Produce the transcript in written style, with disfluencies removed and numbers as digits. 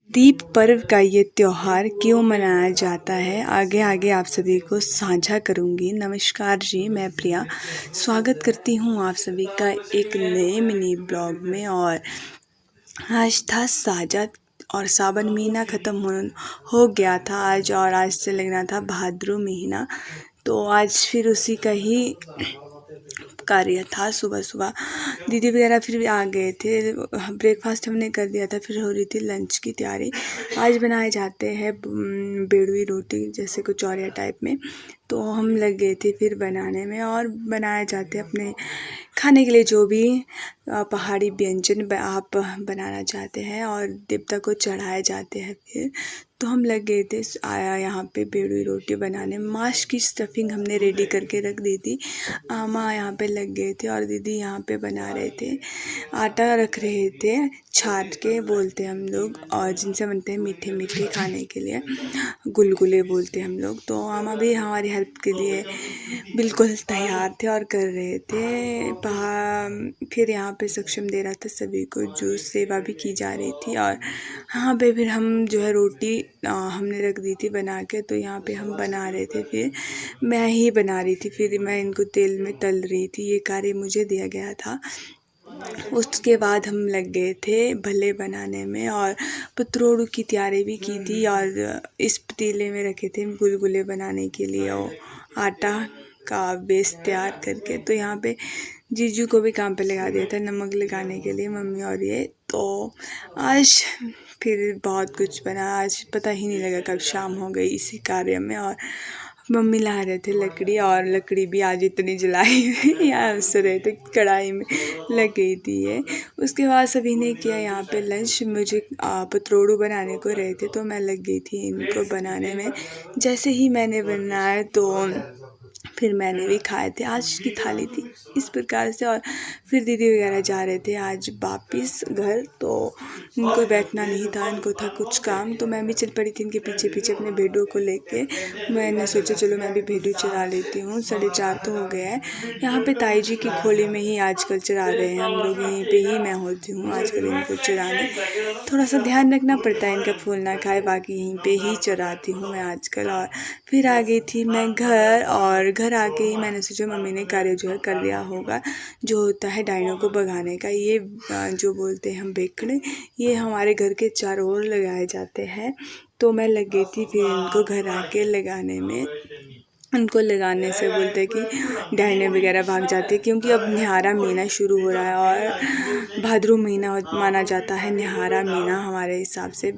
दीप पर्व का ये त्योहार क्यों मनाया जाता है, आगे आगे आप सभी को साझा करूंगी। नमस्कार जी, मैं प्रिया स्वागत करती हूँ आप सभी का एक नए मिनी ब्लॉग में। और आज था साजा और सावन महीना ख़त्म हो गया था आज, और आज से लगना था भाद्रो महीना। तो आज फिर उसी का ही कार्य था। सुबह सुबह दीदी वगैरह फिर आ गए थे, ब्रेकफास्ट हमने कर दिया था, फिर हो रही थी लंच की तैयारी। आज बनाए जाते हैं बेड़ुई रोटी, जैसे कचौरिया टाइप में। तो हम लग गए थे फिर बनाने में, और बनाए जाते हैं अपने खाने के लिए जो भी पहाड़ी व्यंजन आप बनाना चाहते हैं, और देवता को चढ़ाए जाते हैं। फिर तो हम लग गए थे आया यहाँ पे बेड़ुई रोटी बनाने। माश की स्टफिंग हमने रेडी करके रख दी थी। माँ यहाँ पे लग गए थे और दीदी यहाँ पे बना रहे थे, आटा रख रहे थे छाट के, बोलते हम लोग, और जिनसे बनते हैं मीठे मीठे खाने के लिए, गुलगुले बोलते हम लोग। तो मामा भी हमारी हेल्प के लिए बिल्कुल तैयार थे और कर रहे थे। फिर यहाँ पे सक्षम दे रहा था सभी को, जूस सेवा भी की जा रही थी। और यहाँ पे फिर हम जो है रोटी हमने रख दी थी बना के, तो यहाँ पे हम बना रहे थे। फिर मैं ही बना रही थी, फिर मैं इनको तेल में तल रही थी, ये कार्य मुझे दिया गया था। उसके बाद हम लग गए थे भले बनाने में, और पतरोड़ू की तैयारी भी की थी। और इस पतीले में रखे थे गुलगुले बनाने के लिए, और आटा का बेस तैयार करके। तो यहाँ पे जीजू को भी काम पे लगा दिया था नमक लगाने के लिए, मम्मी और ये। तो आज फिर बहुत कुछ बना, आज पता ही नहीं लगा कब शाम हो गई इसी कार्य में। और मम्मी ला रहे थे लकड़ी, और लकड़ी भी आज इतनी जलाई यहाँ हंस रहे थे, कढ़ाई में लग गई थी ये। उसके बाद सभी ने किया यहाँ पे लंच। मुझे पतरोड़ू बनाने को रहे थे, तो मैं लग गई थी इनको बनाने में। जैसे ही मैंने बनाया तो फिर मैंने भी खाए थे। आज की थाली थी इस प्रकार से। और फिर दीदी वगैरह जा रहे थे आज वापस घर, तो इनको बैठना नहीं था, इनको था कुछ काम। तो मैं भी चल पड़ी थी इनके पीछे पीछे अपने भेड़ों को लेके। मैंने सोचा चलो मैं भी भेड़ू चरा लेती हूँ, 4:30 तो हो गया है। यहाँ पे ताई जी की खोली में ही आजकल चरा रहे हैं हम लोग, यहीं पे ही मैं होती हूँ आजकल इनको चराने। थोड़ा सा ध्यान रखना पड़ता है इनका फूल ना खाए, बाकी यहीं पे ही चराती हूँ मैं आजकल। और फिर आ गई थी मैं घर, और घर आके ही मैंने सोचा मम्मी ने कार्य जो है कर दिया होगा, जो होता है डाइनों को भगाने का। ये जो बोलते हैं हम बेकड़े, ये हमारे घर के चारों ओर लगाए जाते हैं। तो मैं लग गई थी फिर इनको घर आके लगाने में। उनको लगाने से बोलते हैं कि डायने वगैरह भाग जाती है, क्योंकि अब निहारा महीना शुरू हो रहा है, और भाद्रो महीना माना जाता है निहारा महीना हमारे हिसाब से।